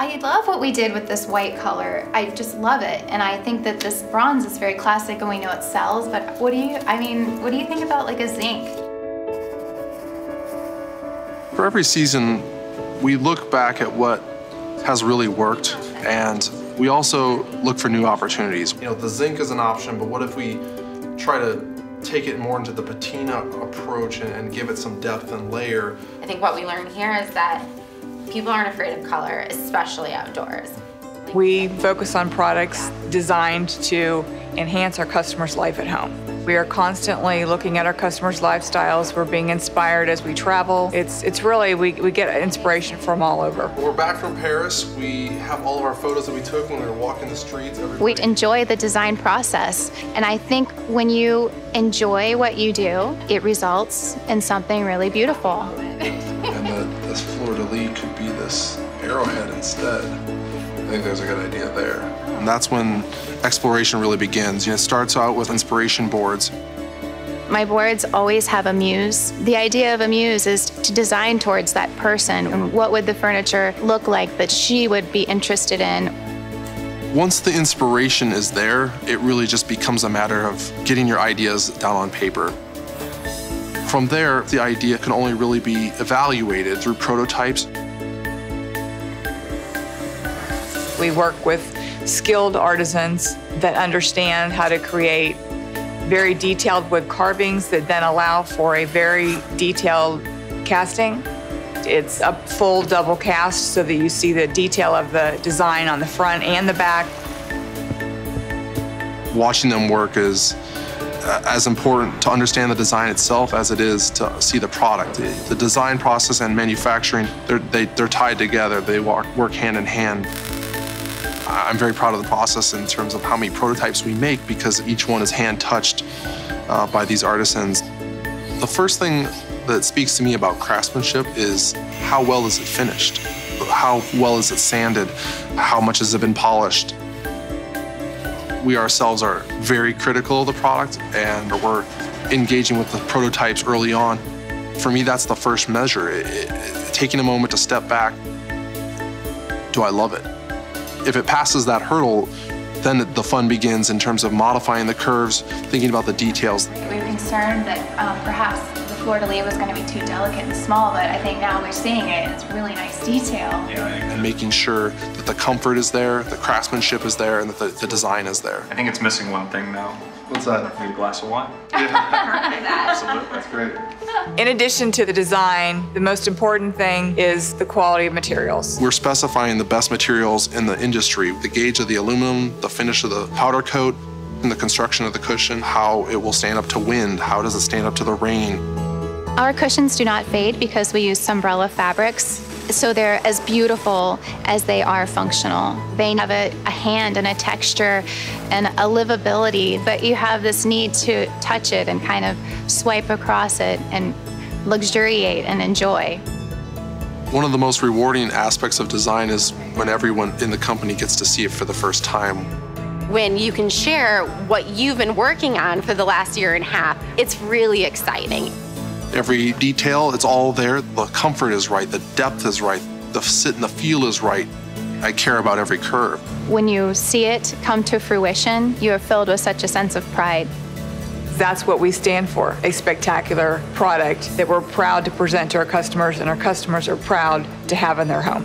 I love what we did with this white color. I just love it. And I think that this bronze is very classic and we know it sells, but what do you think about like a zinc? For every season, we look back at what has really worked, and we also look for new opportunities. You know, the zinc is an option, but what if we try to take it more into the patina approach and give it some depth and layer? I think what we learn here is that people aren't afraid of color, especially outdoors. We focus on products designed to enhance our customers' life at home. We are constantly looking at our customers' lifestyles. We're being inspired as we travel. It's really, we get inspiration from all over. We're back from Paris. We have all of our photos that we took when we were walking the streets. We enjoy the design process. And I think when you enjoy what you do, it results in something really beautiful. And this fleur-de-lis could be this arrowhead instead. I think there's a good idea there. And that's when exploration really begins. You know, it starts out with inspiration boards. My boards always have a muse. The idea of a muse is to design towards that person. And what would the furniture look like that she would be interested in? Once the inspiration is there, it really just becomes a matter of getting your ideas down on paper. From there, the idea can only really be evaluated through prototypes. We work with skilled artisans that understand how to create very detailed wood carvings that then allow for a very detailed casting. It's a full double cast so that you see the detail of the design on the front and the back. Watching them work is as important to understand the design itself as it is to see the product. The design process and manufacturing, they're tied together. They work hand in hand. I'm very proud of the process in terms of how many prototypes we make because each one is hand-touched by these artisans. The first thing that speaks to me about craftsmanship is how well is it finished? How well is it sanded? How much has it been polished? We ourselves are very critical of the product and we're engaging with the prototypes early on. For me, that's the first measure. Taking a moment to step back. Do I love it? If it passes that hurdle, then the fun begins in terms of modifying the curves, thinking about the details. We were concerned that perhaps the fleur-de-lis was going to be too delicate and small, but I think now we're seeing it and it's really nice detail. And making sure that the comfort is there, the craftsmanship is there, and that the design is there. I think it's missing one thing though. What's that? Maybe a glass of wine. Absolutely, that's great. In addition to the design, the most important thing is the quality of materials. We're specifying the best materials in the industry. The gauge of the aluminum, the finish of the powder coat, and the construction of the cushion, how it will stand up to wind, how does it stand up to the rain. Our cushions do not fade because we use Sunbrella fabrics. So they're as beautiful as they are functional. They have a hand and a texture and a livability, but you have this need to touch it and kind of swipe across it and luxuriate and enjoy. One of the most rewarding aspects of design is when everyone in the company gets to see it for the first time. When you can share what you've been working on for the last year and a half, it's really exciting. Every detail, it's all there. The comfort is right, the depth is right, the sit and the feel is right. I care about every curve. When you see it come to fruition, you are filled with such a sense of pride. That's what we stand for, a spectacular product that we're proud to present to our customers and our customers are proud to have in their home.